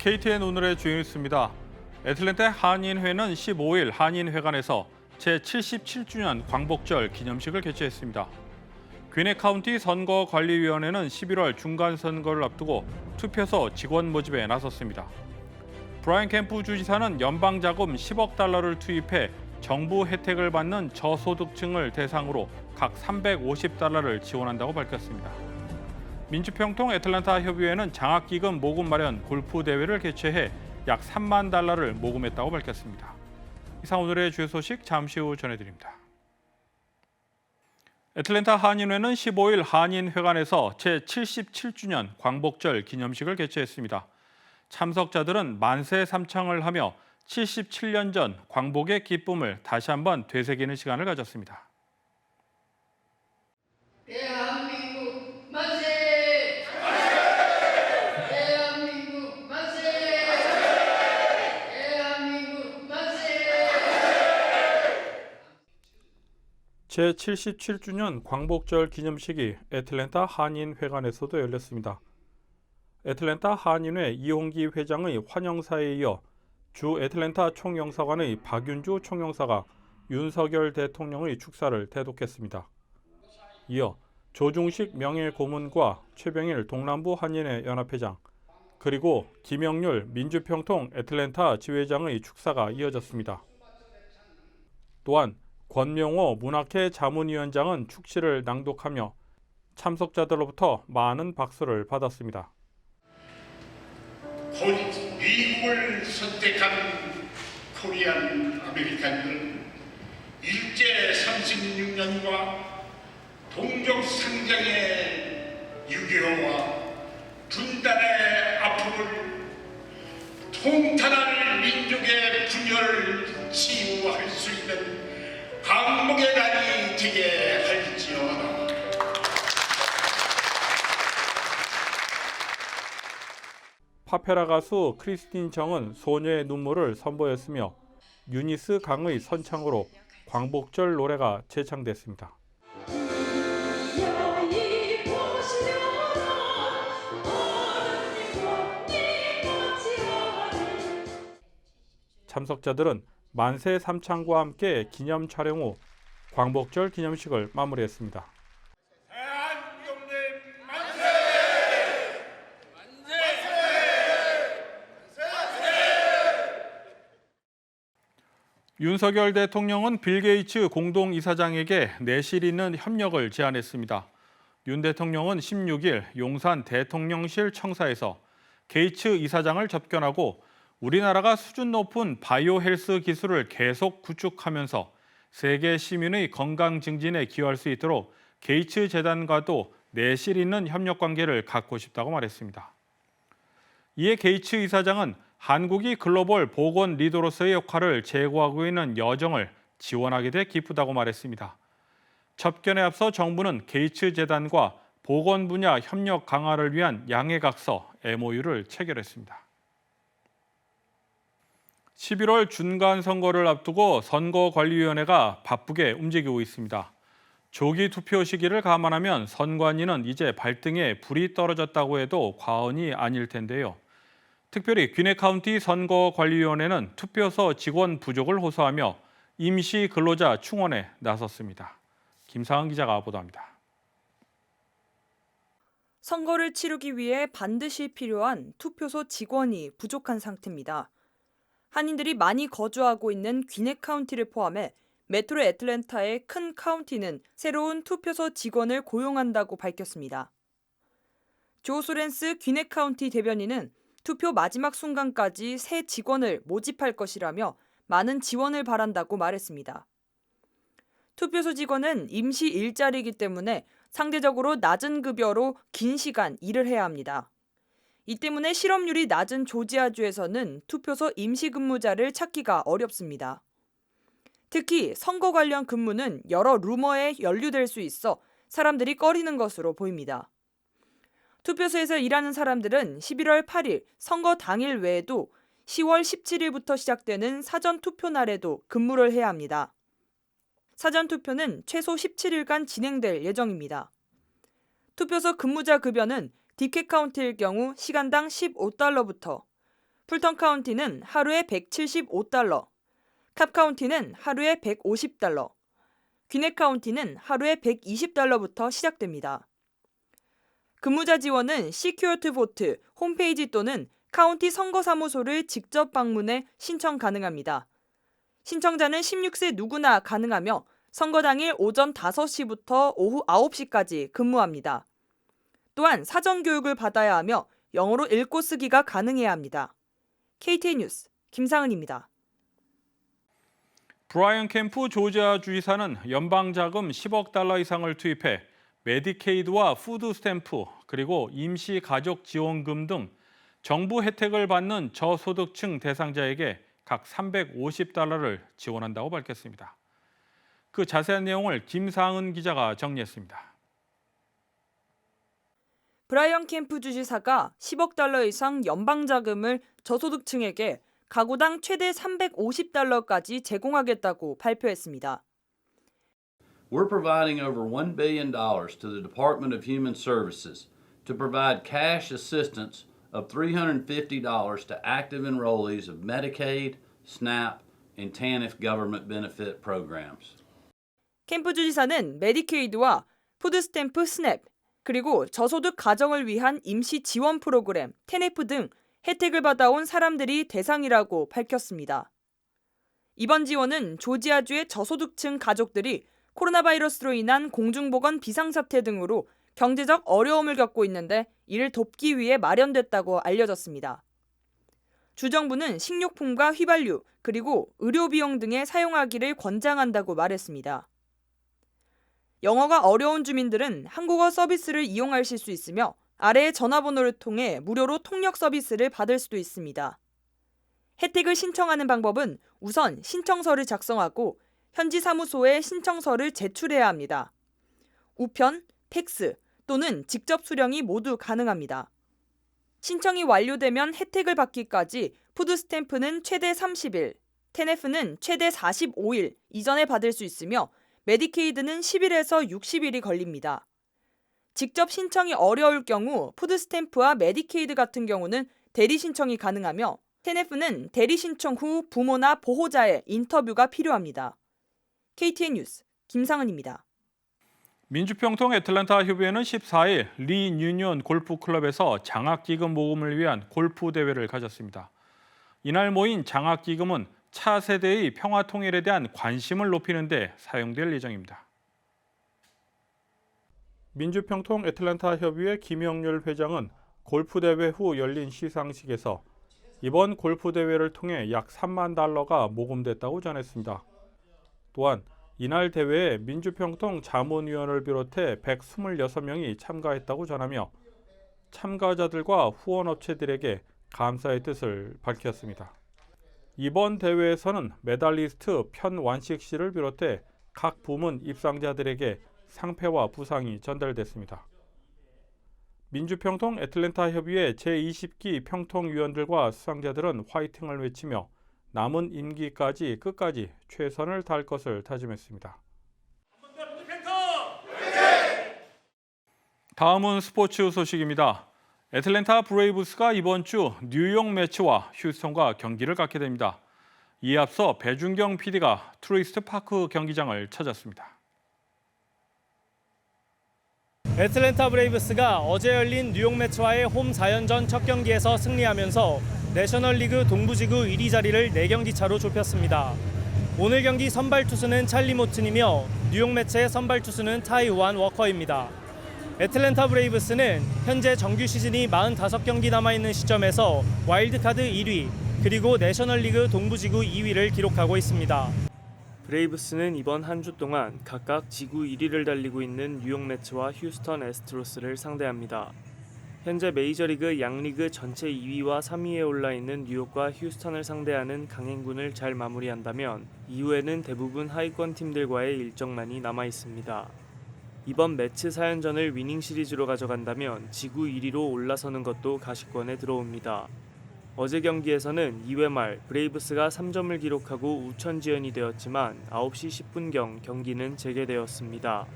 KTN 오늘의 주요 뉴스입니다. 애틀랜타 한인회는 15일 한인회관에서 제77주년 광복절 기념식을 개최했습니다. 귀네 카운티 선거관리위원회는 11월 중간선거를 앞두고 투표소 직원 모집에 나섰습니다. 브라이언 캠프 주지사는 연방자금 10억 달러를 투입해 정부 혜택을 받는 저소득층을 대상으로 각 350달러를 지원한다고 밝혔습니다. 민주평통 애틀랜타 협의회는 장학기금 모금 마련 골프 대회를 개최해 약 3만 달러를 모금했다고 밝혔습니다. 이상 오늘의 주요 소식 잠시 후 전해드립니다. 애틀랜타 한인회는 15일 한인회관에서 제77주년 광복절 기념식을 개최했습니다. 참석자들은 만세 삼창을 하며 77년 전 광복의 기쁨을 다시 한번 되새기는 시간을 가졌습니다. 대한민국 만세! 대한민국 만세! 대한민국 만세! 제77주년 광복절 기념식이 애틀랜타 한인회관에서도 열렸습니다. 애틀랜타 한인회 이홍기 회장의 환영사에 이어 주 애틀랜타 총영사관의 박윤주 총영사가 윤석열 대통령의 축사를 대독했습니다. 이어 조중식 명예고문과 최병일 동남부 한인회 연합회장, 그리고 김영률 민주평통 애틀랜타 지회장의 축사가 이어졌습니다. 또한 권명호 문학회 자문위원장은 축시를 낭독하며 참석자들로부터 많은 박수를 받았습니다. 곧 미국을 선택한 코리안 아메리칸들은 일제 36년과 동족상장의 유교와 분단의 아픔을 통탄할 민족의 분열을 치유할 수 있는 광복의 날이 되게 할지어다. 파페라 가수 크리스틴 정은 소녀의 눈물을 선보였으며 유니스 강의 선창으로 광복절 노래가 재창됐습니다. 참석자들은 만세 삼창과 함께 기념 촬영 후 광복절 기념식을 마무리했습니다. 윤석열 대통령은 빌 게이츠 공동이사장에게 내실 있는 협력을 제안했습니다. 윤 대통령은 16일 용산 대통령실 청사에서 게이츠 이사장을 접견하고 우리나라가 수준 높은 바이오 헬스 기술을 계속 구축하면서 세계 시민의 건강 증진에 기여할 수 있도록 게이츠 재단과도 내실 있는 협력 관계를 갖고 싶다고 말했습니다. 이에 게이츠 이사장은 한국이 글로벌 보건 리더로서의 역할을 제고하고 있는 여정을 지원하게 돼 기쁘다고 말했습니다. 접견에 앞서 정부는 게이츠 재단과 보건 분야 협력 강화를 위한 양해각서 MOU를 체결했습니다. 11월 중간 선거를 앞두고 선거관리위원회가 바쁘게 움직이고 있습니다. 조기 투표 시기를 감안하면 선관위는 이제 발등에 불이 떨어졌다고 해도 과언이 아닐 텐데요. 특별히 귀네 카운티 선거관리위원회는 투표소 직원 부족을 호소하며 임시 근로자 충원에 나섰습니다. 김상은 기자가 보도합니다. 선거를 치르기 위해 반드시 필요한 투표소 직원이 부족한 상태입니다. 한인들이 많이 거주하고 있는 귀네 카운티를 포함해 메트로 애틀랜타의 큰 카운티는 새로운 투표소 직원을 고용한다고 밝혔습니다. 조 소렌스 귀네 카운티 대변인은 투표 마지막 순간까지 새 직원을 모집할 것이라며 많은 지원을 바란다고 말했습니다. 투표소 직원은 임시 일자리이기 때문에 상대적으로 낮은 급여로 긴 시간 일을 해야 합니다. 이 때문에 실업률이 낮은 조지아주에서는 투표소 임시 근무자를 찾기가 어렵습니다. 특히 선거 관련 근무는 여러 루머에 연루될 수 있어 사람들이 꺼리는 것으로 보입니다. 투표소에서 일하는 사람들은 11월 8일 선거 당일 외에도 10월 17일부터 시작되는 사전 투표 날에도 근무를 해야 합니다. 사전 투표는 최소 17일간 진행될 예정입니다. 투표소 근무자 급여는 디케 카운티일 경우 시간당 $15부터, 풀턴 카운티는 하루에 $175, 캅 카운티는 하루에 $150, 귀넥 카운티는 하루에 $120부터 시작됩니다. 근무자 지원은 Secure to Vote 홈페이지 또는 카운티 선거사무소를 직접 방문해 신청 가능합니다. 신청자는 16세 누구나 가능하며 선거 당일 오전 5시부터 오후 9시까지 근무합니다. 또한 사전 교육을 받아야 하며 영어로 읽고 쓰기가 가능해야 합니다. KTN 뉴스 김상은입니다. 브라이언 캠프 조지아 주지사는 연방 자금 $10억 이상을 투입해 메디케이드와 푸드 스탬프 그리고 임시 가족 지원금 등 정부 혜택을 받는 저소득층 대상자에게 각 $350를 지원한다고 밝혔습니다. 그 자세한 내용을 김상은 기자가 정리했습니다. 브라이언 캠프 주지사가 $10억 이상 연방 자금을 저소득층에게 가구당 최대 $350까지 제공하겠다고 발표했습니다. We're providing over $1 billion to the Department of Human Services to provide cash assistance of $350 to active enrollees of Medicaid, SNAP, and TANF government benefit programs. 캠프 주지사는 메디케이드와 푸드 스탬프 스냅, 그리고 저소득 가정을 위한 임시 지원 프로그램 TANF 등 혜택을 받아온 사람들이 대상이라고 밝혔습니다. 이번 지원은 조지아주의 저소득층 가족들이 코로나 바이러스로 인한 공중보건 비상사태 등으로 경제적 어려움을 겪고 있는데 이를 돕기 위해 마련됐다고 알려졌습니다. 주정부는 식료품과 휘발유, 그리고 의료비용 등에 사용하기를 권장한다고 말했습니다. 영어가 어려운 주민들은 한국어 서비스를 이용하실 수 있으며 아래의 전화번호를 통해 무료로 통역 서비스를 받을 수도 있습니다. 혜택을 신청하는 방법은 우선 신청서를 작성하고 현지 사무소에 신청서를 제출해야 합니다. 우편, 팩스 또는 직접 수령이 모두 가능합니다. 신청이 완료되면 혜택을 받기까지 푸드 스탬프는 최대 30일, TANF는 최대 45일 이전에 받을 수 있으며 메디케이드는 10일에서 60일이 걸립니다. 직접 신청이 어려울 경우 푸드 스탬프와 메디케이드 같은 경우는 대리 신청이 가능하며 TANF는 대리 신청 후 부모나 보호자의 인터뷰가 필요합니다. KTN 뉴스 김상은입니다. 민주평통 애틀랜타 협의회는 14일 리 유니온 골프클럽에서 장학기금 모금을 위한 골프 대회를 가졌습니다. 이날 모인 장학기금은 차세대의 평화통일에 대한 관심을 높이는 데 사용될 예정입니다. 민주평통 애틀랜타 협의회 김영률 회장은 골프대회 후 열린 시상식에서 이번 골프대회를 통해 약 $30,000가 모금됐다고 전했습니다. 또한 이날 대회에 민주평통 자문위원을 비롯해 126명이 참가했다고 전하며 참가자들과 후원업체들에게 감사의 뜻을 밝혔습니다. 이번 대회에서는 메달리스트 편완식 씨를 비롯해 각 부문 입상자들에게 상패와 부상이 전달됐습니다. 민주평통 애틀랜타 협의회 제20기 평통위원들과 수상자들은 화이팅을 외치며 남은 임기까지 끝까지 최선을 다할 것을 다짐했습니다. 다음은 스포츠 소식입니다. 애틀랜타 브레이브스가 이번 주 뉴욕 매츠와 휴스턴과 경기를 갖게 됩니다. 이에 앞서 배준경 PD가 투리스트 파크 경기장을 찾았습니다. 애틀랜타 브레이브스가 어제 열린 뉴욕 매츠와의 홈 4연전 첫 경기에서 승리하면서 내셔널리그 동부지구 1위 자리를 4경기 차로 좁혔습니다. 오늘 경기 선발 투수는 찰리 모튼이며 뉴욕 매츠의 선발 투수는 타이완 워커입니다. 애틀랜타 브레이브스는 현재 정규 시즌이 45경기 남아있는 시점에서 와일드카드 1위, 그리고 내셔널리그 동부지구 2위를 기록하고 있습니다. 브레이브스는 이번 한 주 동안 각각 지구 1위를 달리고 있는 뉴욕 매츠와 휴스턴 애스트로스를 상대합니다. 현재 메이저리그 양리그 전체 2위와 3위에 올라있는 뉴욕과 휴스턴을 상대하는 강행군을 잘 마무리한다면 이후에는 대부분 하위권 팀들과의 일정만이 남아있습니다. 이번 매치 4연전을 위닝 시리즈로 가져간다면 지구 1위로 올라서는 것도 가시권에 들어옵니다. 어제 경기에서는 2회 말 브레이브스가 3점을 기록하고 우천지연이 되었지만 9시 10분경 경기는 재개되었습니다.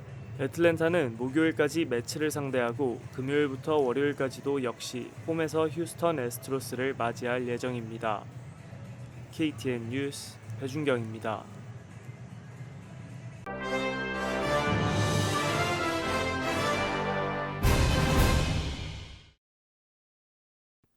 애틀랜타는 목요일까지 매치를 상대하고 금요일부터 월요일까지도 역시 홈에서 휴스턴 애스트로스를 맞이할 예정입니다. KTN 뉴스 배준경입니다.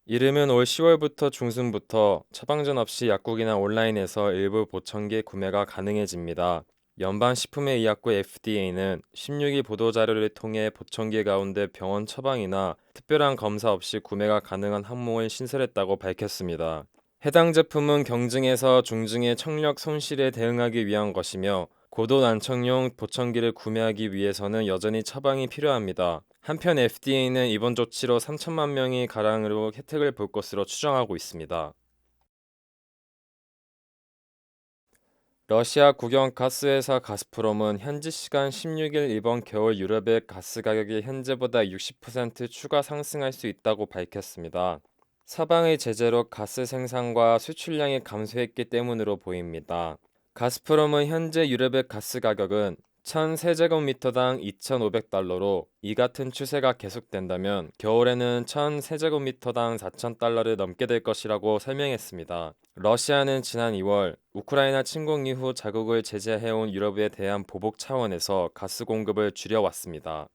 이름은 올 10월부터 중순부터 처방전 없이 약국이나 온라인에서 일부 보청기 구매가 가능해집니다. 연방식품의약국 FDA는 16일 보도자료를 통해 보청기 가운데 병원 처방이나 특별한 검사 없이 구매가 가능한 항목을 신설했다고 밝혔습니다. 해당 제품은 경증에서 중증의 청력 손실에 대응하기 위한 것이며 고도난청용 보청기를 구매하기 위해서는 여전히 처방이 필요합니다. 한편 FDA는 이번 조치로 3천만 명이 가량으로 혜택을 볼 것으로 추정하고 있습니다. 러시아 국영 가스회사 가스프롬은 현지 시간 16일 이번 겨울 유럽의 가스 가격이 현재보다 60% 추가 상승할 수 있다고 밝혔습니다. 서방의 제재로 가스 생산과 수출량이 감소했기 때문으로 보입니다. 가스프롬은 현재 유럽의 가스 가격은 1000세제곱미터당 2,500달러로 이 같은 추세가 계속된다면 겨울에는 1000세제곱미터당 4,000달러를 넘게 될 것이라고 설명했습니다. 러시아는 지난 2월 우크라이나 침공 이후 자국을 제재해온 유럽에 대한 보복 차원에서 가스 공급을 줄여왔습니다.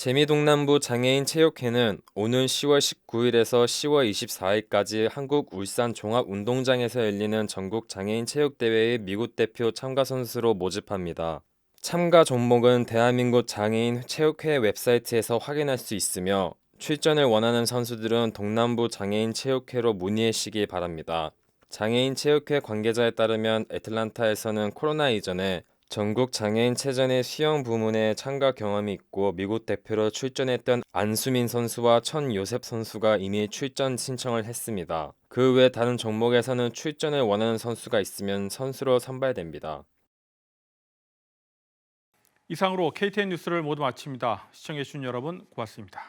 재미동남부 장애인 체육회는 오는 10월 19일에서 10월 24일까지 한국 울산 종합운동장에서 열리는 전국 장애인 체육대회의 미국 대표 참가 선수로 모집합니다. 참가 종목은 대한민국 장애인 체육회 웹사이트에서 확인할 수 있으며 출전을 원하는 선수들은 동남부 장애인 체육회로 문의하시기 바랍니다. 장애인 체육회 관계자에 따르면 애틀랜타에서는 코로나 이전에 전국 장애인 체전의 수영 부문에 참가 경험이 있고 미국 대표로 출전했던 안수민 선수와 천요셉 선수가 이미 출전 신청을 했습니다. 그 외 다른 종목에서는 출전을 원하는 선수가 있으면 선수로 선발됩니다. 이상으로 KTN 뉴스를 모두 마칩니다. 시청해주신 여러분 고맙습니다.